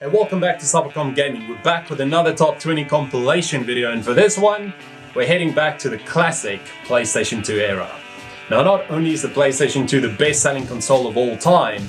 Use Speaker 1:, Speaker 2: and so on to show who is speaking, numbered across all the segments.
Speaker 1: Hey, welcome back to Cybercom Gaming. We're back with another top 20 compilation video, and for this one, we're heading back to the classic PlayStation 2 era. Now, not only is the PlayStation 2 the best-selling console of all time,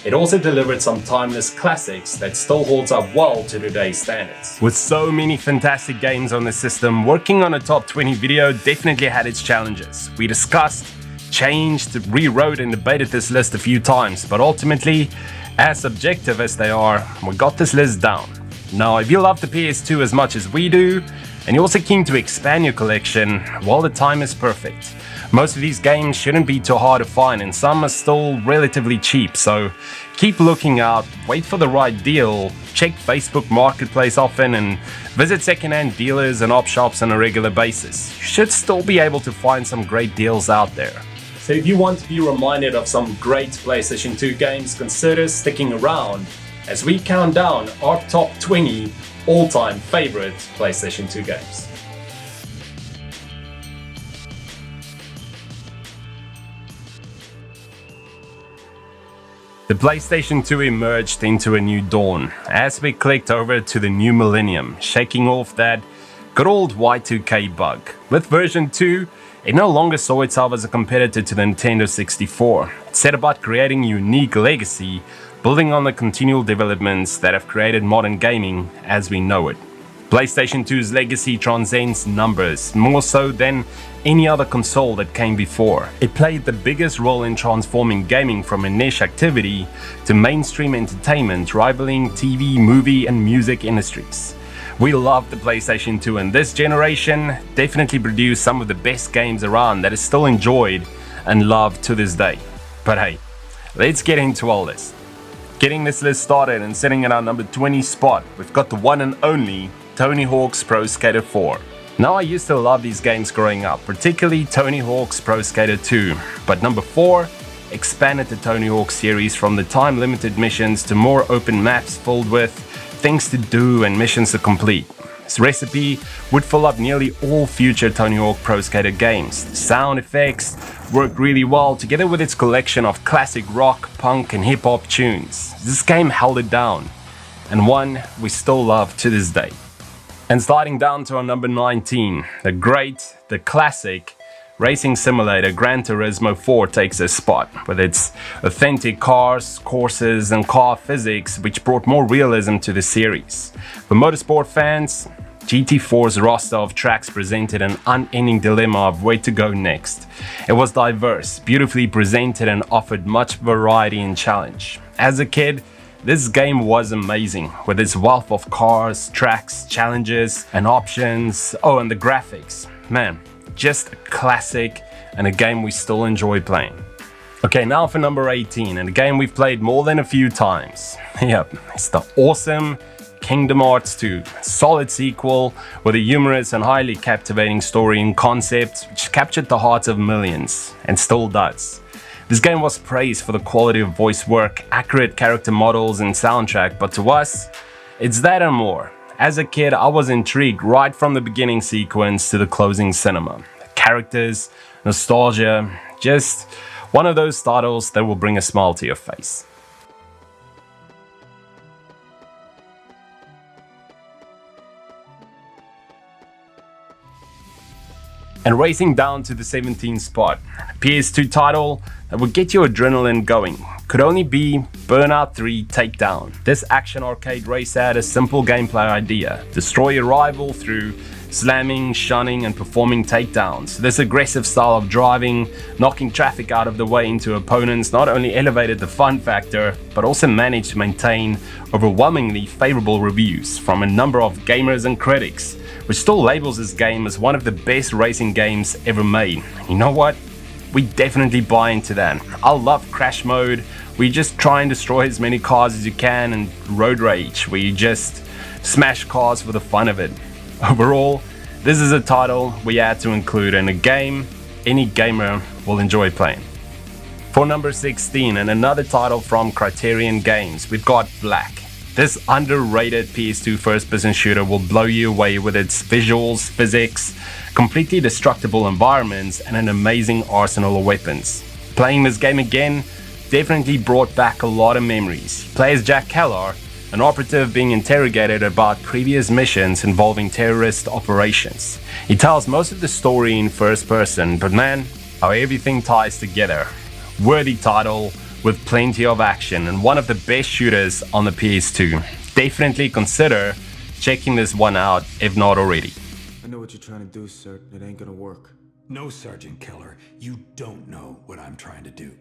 Speaker 1: it also delivered some timeless classics that still holds up well to today's standards. With so many fantastic games on the system, working on a top 20 video definitely had its challenges. We discussed, changed, rewrote and debated this list a few times, but ultimately, as subjective as they are, we got this list down. Now, if you love the PS2 as much as we do, and you're also keen to expand your collection, well, the time is perfect. Most of these games shouldn't be too hard to find, and some are still relatively cheap, so keep looking out, wait for the right deal, check Facebook Marketplace often, and visit second-hand dealers and op shops on a regular basis. You should still be able to find some great deals out there. So if you want to be reminded of some great PlayStation 2 games, consider sticking around as we count down our top 20 all-time favorite PlayStation 2 games. The PlayStation 2 emerged into a new dawn as we clicked over to the new millennium, shaking off that good old Y2K bug. With version 2, it no longer saw itself as a competitor to the Nintendo 64. It set about creating a unique legacy, building on the continual developments that have created modern gaming as we know it. PlayStation 2's legacy transcends numbers, more so than any other console that came before. It played the biggest role in transforming gaming from a niche activity to mainstream entertainment, rivaling TV, movie, and music industries. We love the PlayStation 2, and this generation definitely produced some of the best games around that is still enjoyed and loved to this day. But hey, let's get into all this. Getting this list started and sitting at our number 20 spot, we've got the one and only Tony Hawk's Pro Skater 4. Now, I used to love these games growing up, particularly Tony Hawk's Pro Skater 2, but number 4 expanded the Tony Hawk series from the time-limited missions to more open maps filled with things to do and missions to complete. This recipe would fill up nearly all future Tony Hawk Pro Skater games. The sound effects worked really well together with its collection of classic rock, punk and hip-hop tunes. This game held it down, and one we still love to this day. And sliding down to our number 19, the classic racing simulator Gran Turismo 4 takes a spot, with its authentic cars, courses and car physics which brought more realism to the series. For motorsport fans, GT4's roster of tracks presented an unending dilemma of where to go next. It was diverse, beautifully presented and offered much variety and challenge. As a kid, this game was amazing, with its wealth of cars, tracks, challenges and options. Oh, and the graphics, man. Just a classic and a game we still enjoy playing. Okay, now for number 18, and a game we've played more than a few times. Yep, it's the awesome Kingdom Hearts 2, a solid sequel with a humorous and highly captivating story and concept which captured the hearts of millions, and still does. This game was praised for the quality of voice work, accurate character models and soundtrack, but to us, it's that and more. As a kid, I was intrigued right from the beginning sequence to the closing cinema. The characters, nostalgia, just one of those titles that will bring a smile to your face. And racing down to the 17th spot, a PS2 title that would get your adrenaline going could only be Burnout 3 Takedown. This action arcade race had a simple gameplay idea: destroy your rival through slamming, shunning and performing takedowns. This aggressive style of driving, knocking traffic out of the way into opponents, not only elevated the fun factor, but also managed to maintain overwhelmingly favorable reviews from a number of gamers and critics, which still labels this game as one of the best racing games ever made. You know what? We definitely buy into that. I love Crash Mode, where you just try and destroy as many cars as you can, and Road Rage, where you just smash cars for the fun of it. Overall, this is a title we had to include in a game any gamer will enjoy playing. For number 16, and another title from Criterion Games, we've got Black. This underrated PS2 first-person shooter will blow you away with its visuals, physics, completely destructible environments, and an amazing arsenal of weapons. Playing this game again definitely brought back a lot of memories. You play as Jack Kellar, an operative being interrogated about previous missions involving terrorist operations. He tells most of the story in first person, but man, how everything ties together. Worthy title with plenty of action and one of the best shooters on the PS2. Definitely consider checking this one out if not already.
Speaker 2: I know what you're trying to do, sir. It ain't gonna work.
Speaker 3: No, Sergeant Keller, you don't know what I'm trying to do.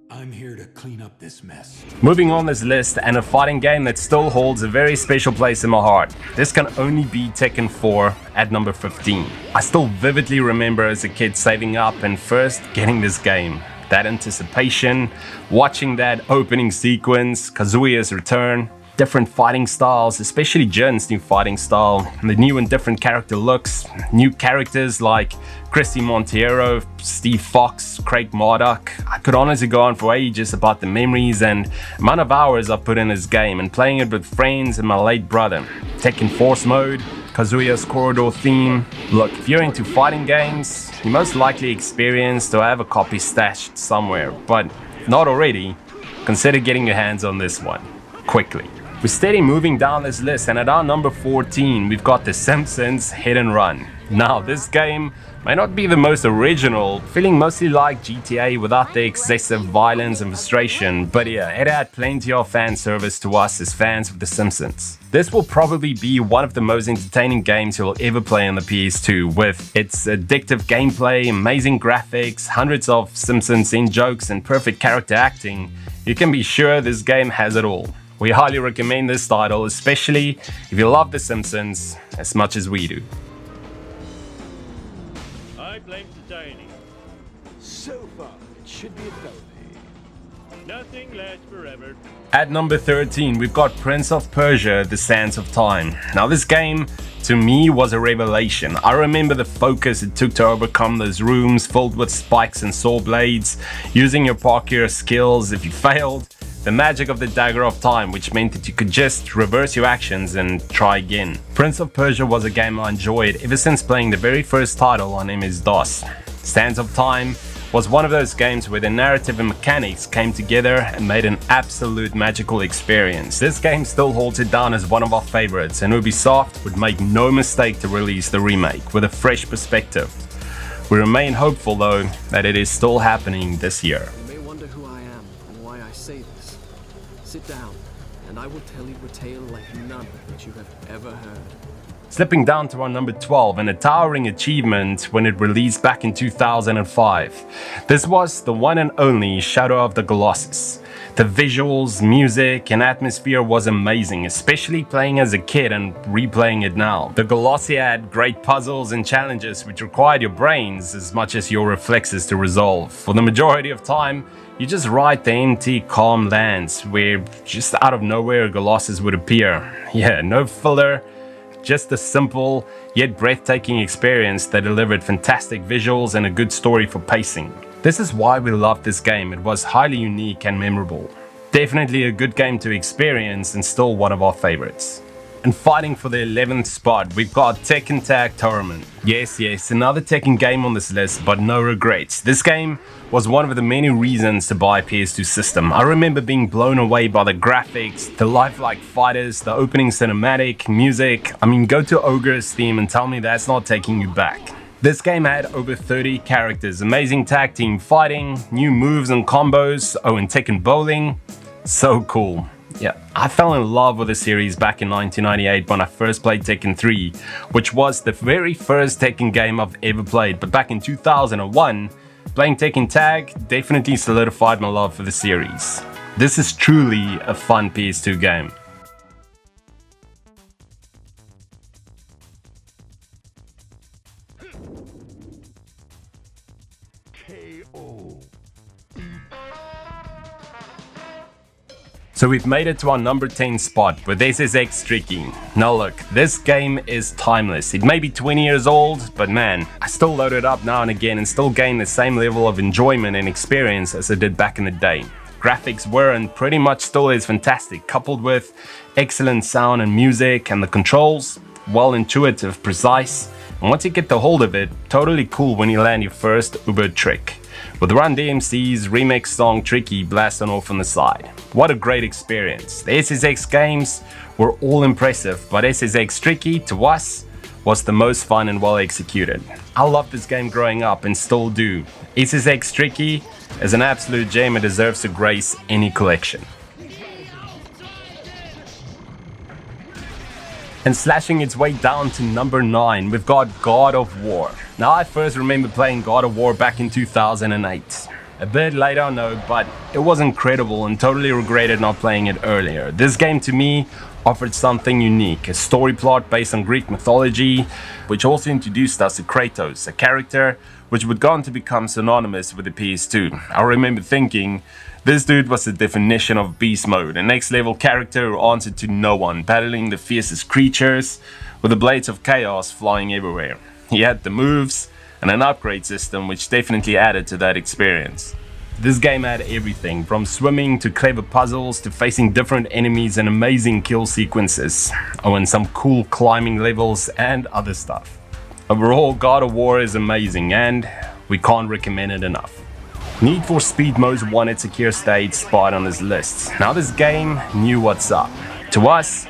Speaker 3: I'm here to clean up this mess.
Speaker 1: Moving on this list, and a fighting game that still holds a very special place in my heart. This can only be Tekken 4 at number 15. I still vividly remember as a kid saving up and first getting this game. That anticipation, watching that opening sequence, Kazuya's return, different fighting styles, especially Jin's new fighting style, the new and different character looks, new characters like Christy Monteiro, Steve Fox, Craig Marduk. I could honestly go on for ages about the memories and amount of hours I put in this game and playing it with friends and my late brother. Tekken Force mode, Kazuya's corridor theme. Look, if you're into fighting games, you most likely experienced or have a copy stashed somewhere, but if not already, consider getting your hands on this one quickly. We're steady moving down this list, and at our number 14 we've got The Simpsons Hit and Run. Now this game may not be the most original, feeling mostly like GTA without the excessive violence and frustration, but yeah, it had plenty of fan service to us as fans of The Simpsons. This will probably be one of the most entertaining games you'll ever play on the PS2, with its addictive gameplay, amazing graphics, hundreds of Simpsons in-jokes and perfect character acting. You can be sure this game has it all. We highly recommend this title, especially if you love The Simpsons as much as we do.
Speaker 4: I blame society.
Speaker 3: So far, it should be a felony.
Speaker 4: Nothing lasts forever.
Speaker 1: At number 13, we've got Prince of Persia: The Sands of Time. Now this game, to me, was a revelation. I remember the focus it took to overcome those rooms filled with spikes and saw blades, using your parkour skills if you failed, the magic of the Dagger of Time, which meant that you could just reverse your actions and try again. Prince of Persia was a game I enjoyed ever since playing the very first title on MS-DOS. Sands of Time was one of those games where the narrative and mechanics came together and made an absolute magical experience. This game still holds it down as one of our favorites, and Ubisoft would make no mistake to release the remake with a fresh perspective. We remain hopeful though that it is still happening this year.
Speaker 5: You may wonder who I am and why I say this. Sit down, and I will tell you a tale like none that you have ever heard.
Speaker 1: Slipping down to our number 12, and a towering achievement when it released back in 2005. This was the one and only Shadow of the Colossus. The visuals, music, and atmosphere was amazing, especially playing as a kid and replaying it now. The Colossi had great puzzles and challenges which required your brains as much as your reflexes to resolve. For the majority of time, you just ride the empty, calm lands where just out of nowhere a Colossus would appear. Yeah, no filler. Just a simple yet breathtaking experience that delivered fantastic visuals and a good story for pacing. This is why we loved this game. It was highly unique and memorable. Definitely a good game to experience and still one of our favorites. And fighting for the 11th spot, we've got Tekken Tag Tournament. Yes, another Tekken game on this list, but no regrets. This game was one of the many reasons to buy a PS2 system. I remember being blown away by the graphics, the lifelike fighters, the opening cinematic, music. I mean, go to Ogre's theme and tell me that's not taking you back. This game had over 30 characters, amazing tag team fighting, new moves and combos, and Tekken bowling. So cool. Yeah, I fell in love with the series back in 1998 when I first played Tekken 3, which was the very first Tekken game I've ever played. But back in 2001, playing Tekken Tag definitely solidified my love for the series. This is truly a fun PS2 game.
Speaker 3: KO.
Speaker 1: So we've made it to our number 10 spot with SSX Tricky. Now look, this game is timeless. It may be 20 years old, but man, I still load it up now and again and still gain the same level of enjoyment and experience as I did back in the day. Graphics were and pretty much still is fantastic, coupled with excellent sound and music, and the controls, well intuitive, precise, and once you get the hold of it, totally cool when you land your first Uber trick. With Run DMC's remix song Tricky blasting off on the side. What a great experience. The SSX games were all impressive, but SSX Tricky, to us, was the most fun and well executed. I loved this game growing up and still do. SSX Tricky is an absolute gem and deserves to grace any collection. And slashing its way down to number 9, we've got God of War. Now, I first remember playing God of War back in 2008. A bit late, I know, but it was incredible and totally regretted not playing it earlier. This game to me offered something unique, a story plot based on Greek mythology, which also introduced us to Kratos, a character which would go on to become synonymous with the PS2. I remember thinking, this dude was the definition of beast mode, a next level character who answered to no one, battling the fiercest creatures with the blades of chaos flying everywhere. He had the moves and an upgrade system which definitely added to that experience. This game had everything, from swimming to clever puzzles to facing different enemies and amazing kill sequences. Oh, and some cool climbing levels and other stuff. Overall, God of War is amazing and we can't recommend it enough. Need for Speed Most Wanted secure state spot on this list. Now this game knew what's up. To us,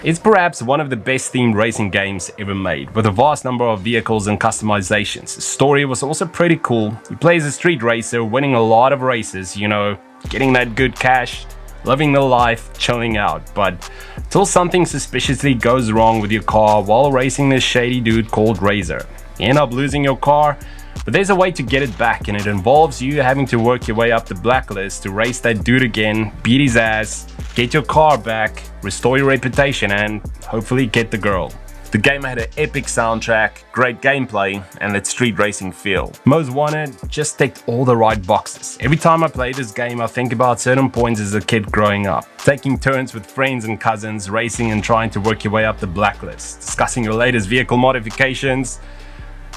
Speaker 1: it's perhaps one of the best themed racing games ever made, with a vast number of vehicles and customizations. The story was also pretty cool. You play as a street racer, winning a lot of races, you know, getting that good cash, living the life, chilling out. But till something suspiciously goes wrong with your car while racing this shady dude called Razor. You end up losing your car, but there's a way to get it back, and it involves you having to work your way up the blacklist to race that dude again, beat his ass, get your car back, restore your reputation, and hopefully get the girl. The game had an epic soundtrack, great gameplay, and that street racing feel. Most Wanted just ticked all the right boxes. Every time I play this game, I think about certain points as a kid growing up. Taking turns with friends and cousins, racing and trying to work your way up the blacklist, discussing your latest vehicle modifications.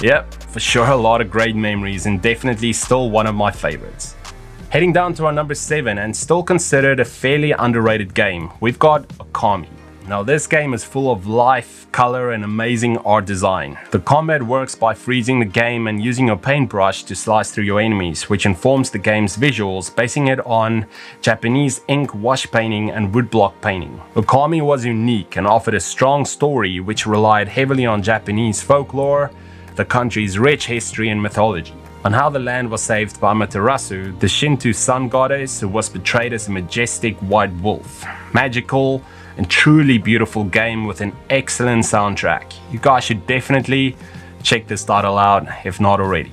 Speaker 1: Yep, for sure a lot of great memories and definitely still one of my favorites. Heading down to our number 7 and still considered a fairly underrated game, we've got Okami. Now this game is full of life, color and amazing art design. The combat works by freezing the game and using your paintbrush to slice through your enemies, which informs the game's visuals, basing it on Japanese ink wash painting and woodblock painting. Okami was unique and offered a strong story which relied heavily on Japanese folklore, the country's rich history and mythology, on how the land was saved by Amaterasu, the Shinto sun goddess who was portrayed as a majestic white wolf. Magical and truly beautiful game with an excellent soundtrack. You guys should definitely check this title out if not already.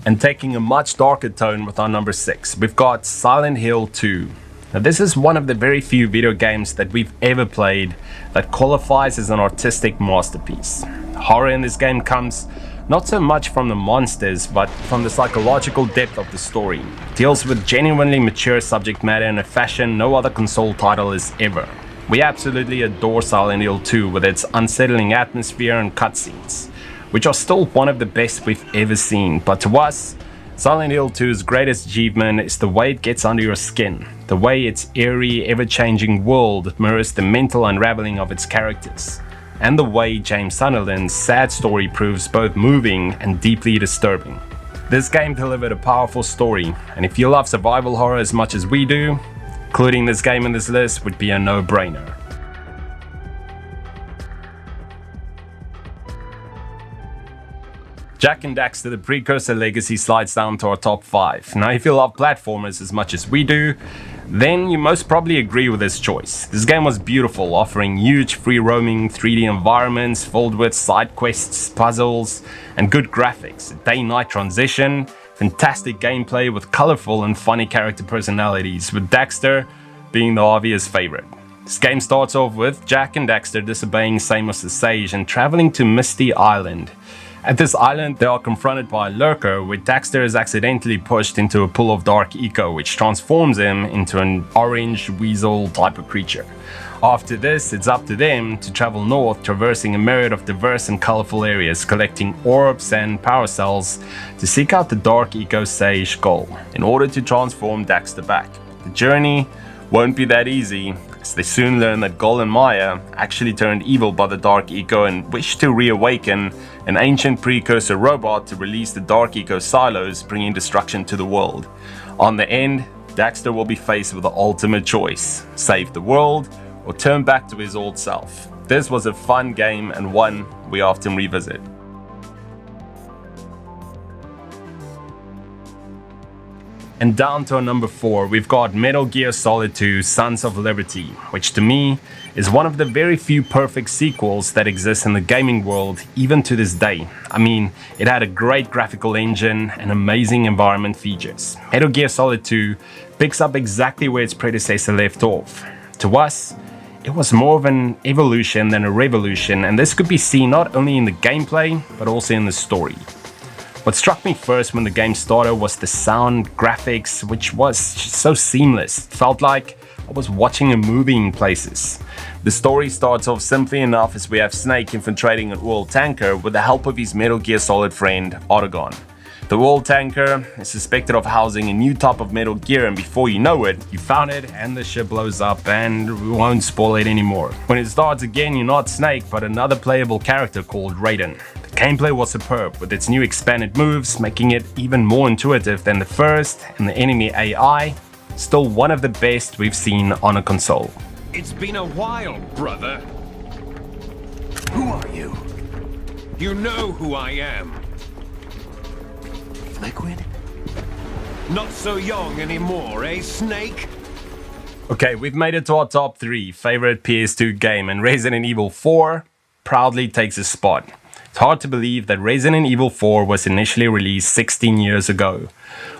Speaker 1: And taking a much darker tone with our number 6, we've got Silent Hill 2. Now this is one of the very few video games that we've ever played that qualifies as an artistic masterpiece. Horror in this game comes not so much from the monsters, but from the psychological depth of the story. It deals with genuinely mature subject matter in a fashion no other console title has ever. We absolutely adore Silent Hill 2 with its unsettling atmosphere and cutscenes, which are still one of the best we've ever seen. But to us, Silent Hill 2's greatest achievement is the way it gets under your skin, the way its eerie, ever-changing world mirrors the mental unraveling of its characters, and the way James Sunderland's sad story proves both moving and deeply disturbing. This game delivered a powerful story, and if you love survival horror as much as we do, including this game in this list would be a no-brainer. Jak and Daxter, the Precursor Legacy, slides down to our top 5. Now if you love platformers as much as we do, then you most probably agree with this choice. This game was beautiful, offering huge free-roaming 3D environments filled with side quests, puzzles, and good graphics, a day-night transition, fantastic gameplay with colorful and funny character personalities, with Daxter being the obvious favorite. This game starts off with Jak and Daxter disobeying Samos the Sage and traveling to Misty Island. At this island, they are confronted by a lurker, where Daxter is accidentally pushed into a pool of dark eco, which transforms him into an orange weasel type of creature. After this, it's up to them to travel north, traversing a myriad of diverse and colorful areas, collecting orbs and power cells to seek out the dark eco sage goal, in order to transform Daxter back. The journey won't be that easy, as they soon learn that Gol and Maya actually turned evil by the Dark Eco and wish to reawaken an ancient precursor robot to release the Dark Eco silos, bringing destruction to the world. On the end, Daxter will be faced with the ultimate choice: save the world or turn back to his old self. This was a fun game and one we often revisit. And down to our number 4, we've got Metal Gear Solid 2 Sons of Liberty, which to me is one of the very few perfect sequels that exist in the gaming world even to this day. I mean, it had a great graphical engine and amazing environment features. Metal Gear Solid 2 picks up exactly where its predecessor left off. To us, it was more of an evolution than a revolution, and this could be seen not only in the gameplay but also in the story. What struck me first when the game started was the sound, graphics, which was so seamless. It felt like I was watching a movie in places. The story starts off simply enough as we have Snake infiltrating an oil tanker with the help of his Metal Gear Solid friend, Autogon. The oil tanker is suspected of housing a new type of Metal Gear, and before you know it, you found it and the ship blows up, and we won't spoil it anymore. When it starts again, you're not Snake but another playable character called Raiden. The gameplay was superb, with its new expanded moves making it even more intuitive than the first, and the enemy AI still one of the best we've seen on a console.
Speaker 6: It's been a while, brother.
Speaker 3: Who are you?
Speaker 6: You know who I am.
Speaker 3: Liquid?
Speaker 6: Not so young anymore, eh, Snake?
Speaker 1: Okay, we've made it to our top 3 favorite PS2 game, and Resident Evil 4 proudly takes a spot. It's hard to believe that Resident Evil 4 was initially released 16 years ago.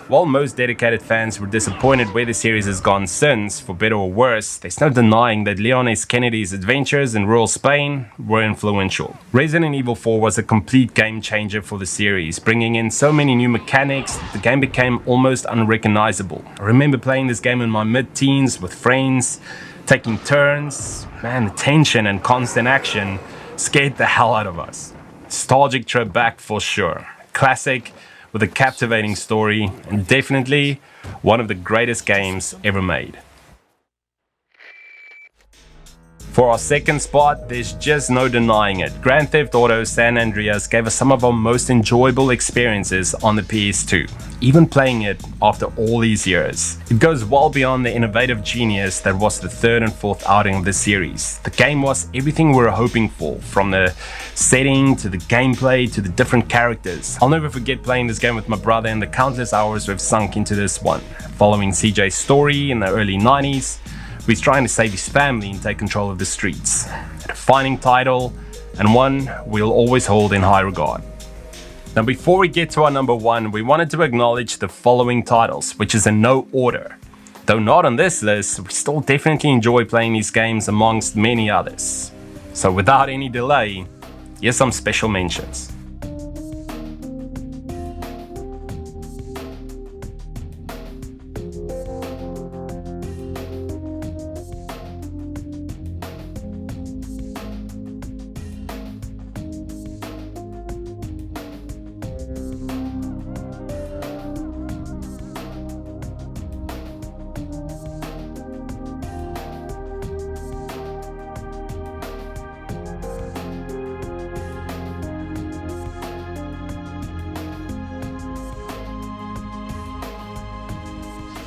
Speaker 1: While most dedicated fans were disappointed where the series has gone since, for better or worse, there's no denying that Leon S. Kennedy's adventures in rural Spain were influential. Resident Evil 4 was a complete game changer for the series, bringing in so many new mechanics that the game became almost unrecognizable. I remember playing this game in my mid-teens with friends, taking turns. Man, the tension and constant action scared the hell out of us. Nostalgic trip back for sure. Classic with a captivating story, and definitely one of the greatest games ever made. For our second spot, there's just no denying it. Grand Theft Auto San Andreas gave us some of our most enjoyable experiences on the PS2, even playing it after all these years. It goes well beyond the innovative genius that was the third and fourth outing of the series. The game was everything we were hoping for, from the setting to the gameplay to the different characters. I'll never forget playing this game with my brother and the countless hours we've sunk into this one. Following CJ's story in the early 90s, he's trying to save his family and take control of the streets. A defining title, and one we'll always hold in high regard. Now, before we get to our number 1, we wanted to acknowledge the following titles, which is in no order. Though not on this list, we still definitely enjoy playing these games amongst many others. So without any delay, here's some special mentions.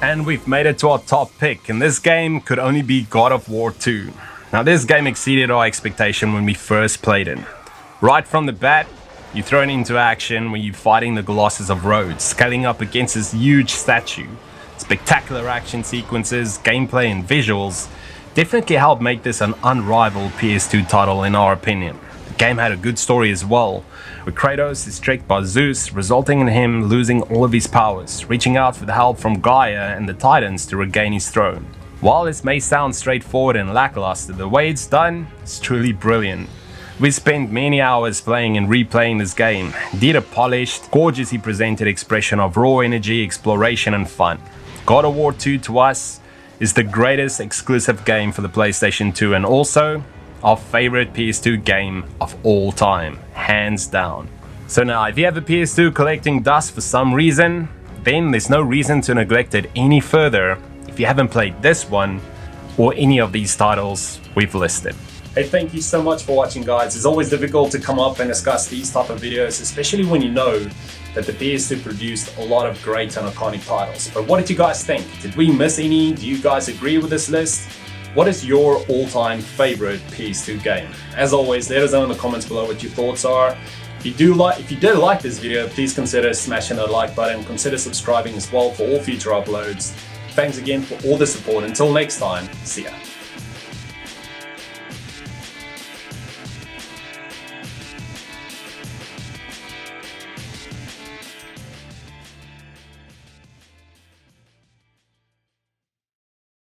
Speaker 1: And we've made it to our top pick, and this game could only be God of War 2. Now, this game exceeded our expectation when we first played it. Right from the bat, you're thrown into action when you're fighting the Colossus of Rhodes, scaling up against this huge statue. Spectacular action sequences, gameplay and visuals definitely helped make this an unrivaled PS2 title in our opinion. The game had a good story as well, where Kratos is tricked by Zeus, resulting in him losing all of his powers, reaching out for the help from Gaia and the Titans to regain his throne. While this may sound straightforward and lackluster, the way it's done is truly brilliant. We spent many hours playing and replaying this game. Indeed, a polished, gorgeously presented expression of raw energy, exploration and fun. God of War 2 to us is the greatest exclusive game for the PlayStation 2, and also our favorite PS2 game of all time, hands down. So now, if you have a PS2 collecting dust for some reason, then there's no reason to neglect it any further. If you haven't played this one, or any of these titles we've listed. Hey, thank you so much for watching, guys. It's always difficult to come up and discuss these type of videos, especially when you know that the PS2 produced a lot of great and iconic titles. But what did you guys think? Did we miss any? Do you guys agree with this list? What is your all-time favorite PS2 game? As always, let us know in the comments below what your thoughts are. If you did like this video, please consider smashing the like button. Consider subscribing as well for all future uploads. Thanks again for all the support. Until next time, see ya.